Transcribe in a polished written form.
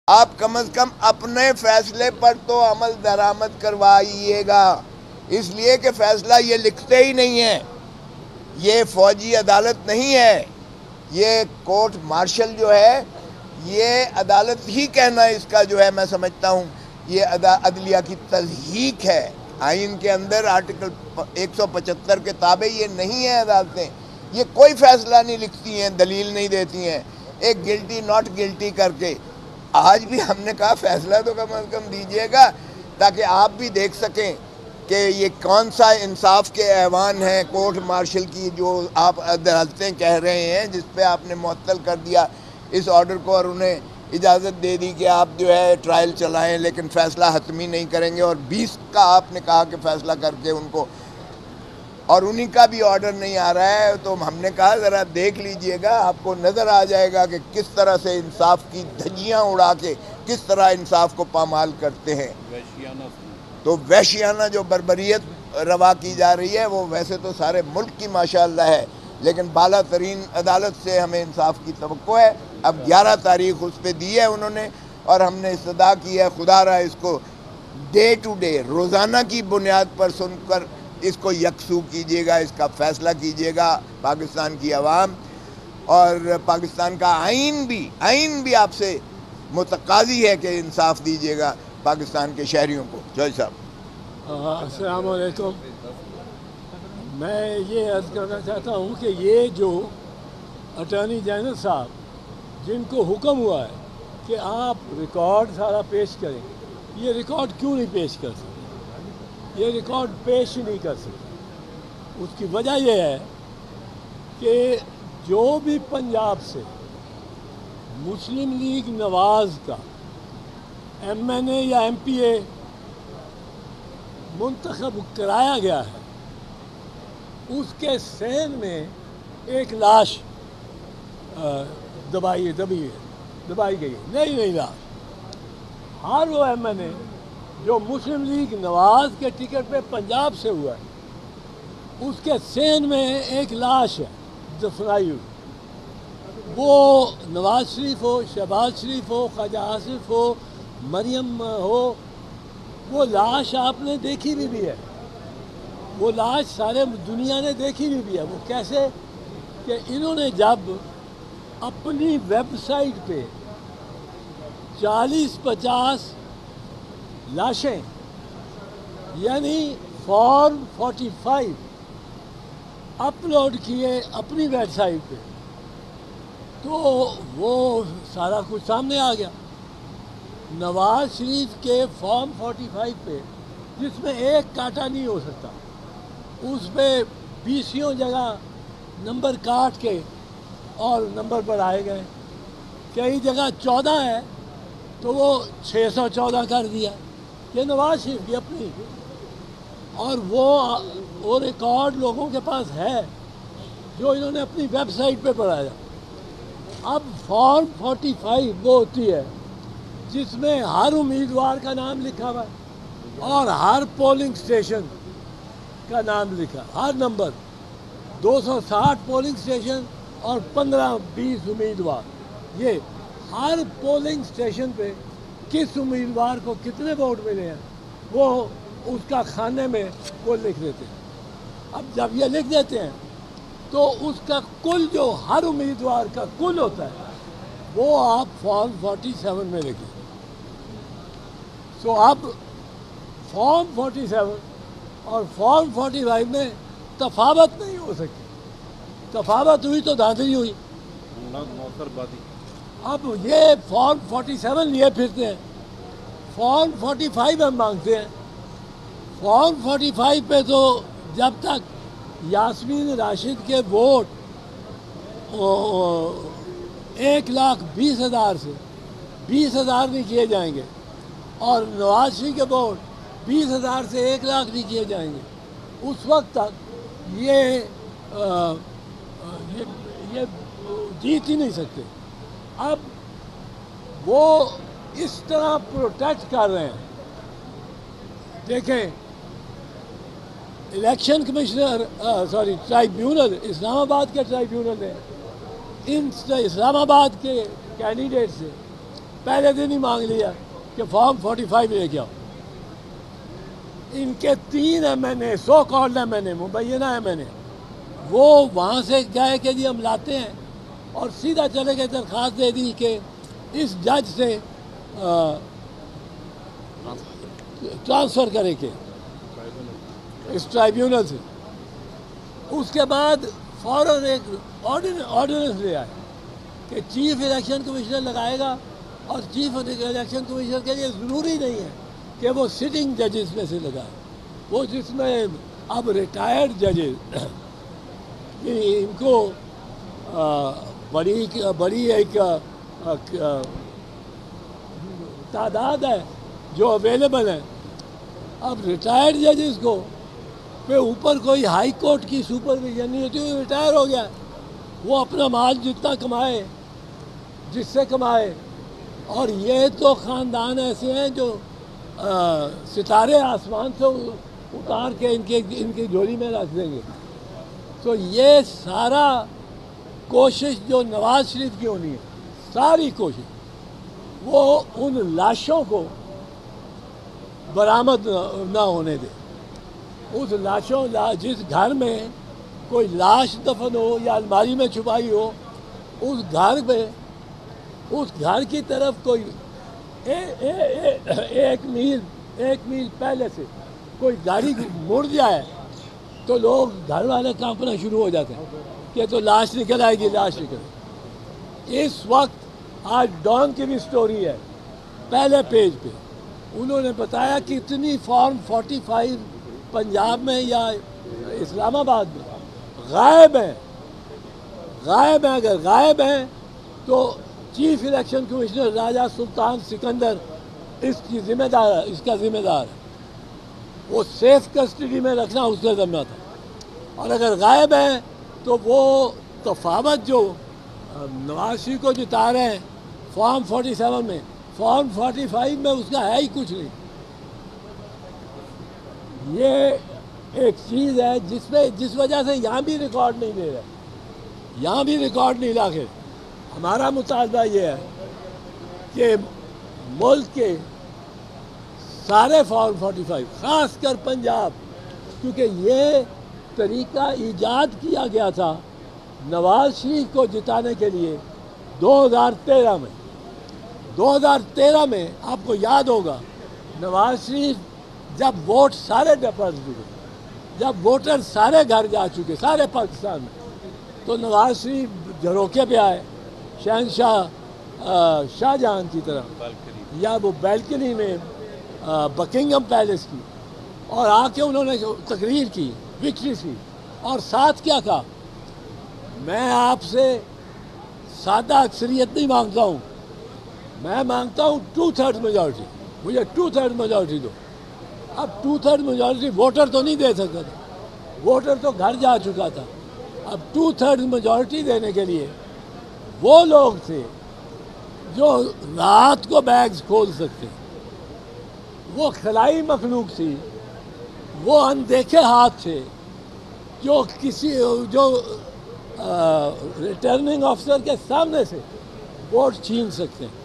آپ کم از کم اپنے فیصلے پر تو عمل درآمد کروائیے گا، اس لیے کہ فیصلہ یہ لکھتے ہی نہیں ہیں، یہ فوجی عدالت نہیں ہے، یہ کورٹ مارشل جو ہے یہ عدالت ہی کہنا اس کا جو ہے میں سمجھتا ہوں یہ عدلیہ کی تضحیق ہے۔ آئین کے اندر آرٹیکل 175 کے تابع یہ نہیں ہے عدالتیں، یہ کوئی فیصلہ نہیں لکھتی ہیں، دلیل نہیں دیتی ہیں، ایک گلٹی ناٹ گلٹی کر کے۔ آج بھی ہم نے کہا فیصلہ تو کم از کم دیجیے گا تاکہ آپ بھی دیکھ سکیں کہ یہ کون سا انصاف کے ایوان ہیں کورٹ مارشل کی جو آپ عدالتیں کہہ رہے ہیں، جس پہ آپ نے معطل کر دیا اس آرڈر کو اور انہیں اجازت دے دی کہ آپ جو ہے ٹرائل چلائیں لیکن فیصلہ حتمی نہیں کریں گے، اور 20 کا آپ نے کہا کہ فیصلہ کر کے ان کو، اور انہی کا بھی آرڈر نہیں آ رہا ہے۔ تو ہم نے کہا ذرا دیکھ لیجئے گا، آپ کو نظر آ جائے گا کہ کس طرح سے انصاف کی دھجیاں اڑا کے کس طرح انصاف کو پامال کرتے ہیں۔ تو وحشیانہ جو بربریت روا کی جا رہی ہے وہ ویسے تو سارے ملک کی ماشاءاللہ ہے، لیکن بالا ترین عدالت سے ہمیں انصاف کی توقع ہے۔ اب 11 تاریخ اس پہ دی ہے انہوں نے، اور ہم نے استدعا کی ہے خدا را اس کو ڈے ٹو ڈے روزانہ کی بنیاد پر سن کر اس کو یکسو کیجیے گا، اس کا فیصلہ کیجیے گا پاکستان کی عوام، اور پاکستان کا آئین بھی آپ سے متقاضی ہے کہ انصاف دیجیے گا پاکستان کے شہریوں کو۔ جوئی صاحب السلام علیکم۔ میں یہ عرض کرنا چاہتا ہوں کہ یہ جو اٹارنی جنرل صاحب جن کو حکم ہوا ہے کہ آپ ریکارڈ سارا پیش کریں، یہ ریکارڈ کیوں نہیں پیش کر سکتے؟ یہ ریکارڈ پیش ہی نہیں کر سکتے۔ اس کی وجہ یہ ہے کہ جو بھی پنجاب سے مسلم لیگ نواز کا ایم این اے یا ایم پی اے منتخب کرایا گیا ہے، اس کے سین میں ایک لاش دبائی گئی ہے، نئی لاش۔ ہر وہ ایم این اے جو مسلم لیگ نواز کے ٹکٹ پہ پنجاب سے ہوا ہے، اس کے سین میں ایک لاش ہے دفنائی ہوئی۔ وہ نواز شریف ہو، شہباز شریف ہو، خواجہ آصف ہو، مریم ہو، وہ لاش آپ نے دیکھی بھی ہے، وہ لاش سارے دنیا نے دیکھی بھی ہے۔ وہ کیسے کہ انہوں نے جب اپنی ویب سائٹ پہ 40-50 لاشیں یعنی فارم 45 اپلوڈ کیے اپنی ویب سائٹ پہ، تو وہ سارا کچھ سامنے آ گیا۔ نواز شریف کے فارم 45 پہ جس میں ایک کاٹا نہیں ہو سکتا، اس پہ 20 جگہ نمبر کاٹ کے اور نمبر پر آئے گئے۔ کئی جگہ 14 ہے تو وہ 614 کر دیا۔ یہ نواز شریف کی اپنی، اور وہ ریکارڈ لوگوں کے پاس ہے جو انہوں نے اپنی ویب سائٹ پہ بڑھایا۔ اب فارم 45 وہ ہوتی ہے جس میں ہر امیدوار کا نام لکھا ہوا ہے اور ہر پولنگ اسٹیشن کا نام لکھا، ہر نمبر 260 پولنگ اسٹیشن اور 15-20 امیدوار، یہ ہر پولنگ اسٹیشن پہ کس امیدوار کو کتنے ووٹ ملے ہیں وہ اس کا خانے میں وہ لکھ دیتے ہیں۔ اب جب یہ لکھ دیتے ہیں تو اس کا کل جو ہر امیدوار کا کل ہوتا ہے وہ آپ فارم 47 میں لکھیں۔ تو اب فارم 47 اور فارم 45 میں تفاوت نہیں ہو سکتی، تفاوت ہوئی تو دھاندلی ہوئی۔ اب یہ فارم 47 لیے پھرتے ہیں، فارم 45 ہم مانگتے ہیں۔ فارم 45 پہ تو جب تک یاسمین راشد کے ووٹ 1,20,000 سے 20,000 نہیں کیے جائیں گے اور نواز شریف کے ووٹ 20,000 سے 1,00,000 نہیں کیے جائیں گے، اس وقت تک یہ جیت ہی نہیں سکتے۔ اب وہ اس طرح پروٹیکٹ کر رہے ہیں۔ دیکھیں، الیکشن کمشنر ٹرائیبیونل، اسلام آباد کے ٹرائیبیونل نے ان اسلام آباد کے کینڈیڈیٹ سے پہلے دن ہی مانگ لیا کہ فارم 45 لے کے آؤ. ان کے 3 MNA سو کالڈ MNA مبینہ MNA وہ وہاں سے گئے کہ جی ہم لاتے ہیں اور سیدھا چلے گئے درخواست دے دی کہ اس جج سے ٹرانسفر کرے کے اس ٹرائیبیونل سے. اس کے بعد فوراً ایک آرڈیننس لے آئے کہ چیف الیکشن کمشنر لگائے گا اور چیف الیکشن کمشنر کے لیے ضروری نہیں ہے کہ وہ سٹنگ ججز میں سے لگائے. وہ جس میں اب ریٹائرڈ ججز ان کو بڑی ایک تعداد ہے جو اویلیبل ہے. اب ریٹائرڈ ججز کو پہ اوپر کوئی ہائی کورٹ کی سپرویژن نہیں ہوتی. ریٹائر ہو گیا وہ اپنا مال جتنا کمائے جس سے کمائے. اور یہ تو خاندان ایسے ہیں جو ستارے آسمان سے اتار کے ان کی جھولی میں رکھ دیں گے. تو یہ سارا کوشش جو نواز شریف کی ہونی ہے ساری کوشش وہ ان لاشوں کو برآمد نہ ہونے دے. اس جس گھر میں کوئی لاش دفن ہو یا الماری میں چھپائی ہو اس گھر کی طرف کوئی ایک میل پہلے سے کوئی گاڑی مڑ جائے تو لوگ گھر والے کانپنا شروع ہو جاتے ہیں کہ تو لاش نکل آئے گی. اس وقت آج ڈان کی بھی سٹوری ہے پہلے پیج پہ انہوں نے بتایا کہ اتنی فارم 45 پنجاب میں یا اسلام آباد میں غائب ہیں. اگر غائب ہیں تو چیف الیکشن کمشنر راجہ سلطان سکندر اس کا ذمہ دار ہے. وہ سیف کسٹڈی میں رکھنا اس کا ذمہ تھا. اور اگر غائب ہیں تو وہ تفاوت جو نواز شریف کو جتا رہے ہیں فارم 47 میں فارم 45 میں اس کا ہے ہی کچھ نہیں. یہ ایک چیز ہے جس وجہ سے یہاں بھی ریکارڈ نہیں دے رہے. یہاں بھی ریکارڈ نہیں لا کے. ہمارا مطالبہ یہ ہے کہ ملک کے سارے فارم 45 خاص کر پنجاب کیونکہ یہ طریقہ ایجاد کیا گیا تھا نواز شریف کو جتانے کے لیے 2013 میں آپ کو یاد ہوگا جب جب ووٹ سارے ڈپر چکے جب ووٹر سارے گھر جا چکے سارے پاکستان میں تو نواز شریف جھروکے پہ آئے شاہ جہان کی طرف یا وہ بیلکنی میں بکنگم پیلس کی اور آ کے انہوں نے تقریر کی وکٹری کی اور ساتھ کیا کہا میں آپ سے سادہ اکثریت نہیں مانگتا ہوں میں مانگتا ہوں 2/3 میجورٹی مجھے 2/3 میجورٹی دو. اب 2/3 میجورٹی ووٹر تو نہیں دے سکتا تھا ووٹر تو گھر جا چکا تھا. اب 2/3 میجورٹی دینے کے لیے وہ لوگ تھے جو رات کو بیگز کھول سکتے وہ خلائی مخلوق تھی وہ اندیکھے ہاتھ تھے جو ریٹرننگ آفیسر کے سامنے سے ووٹ چھین سکتے ہیں.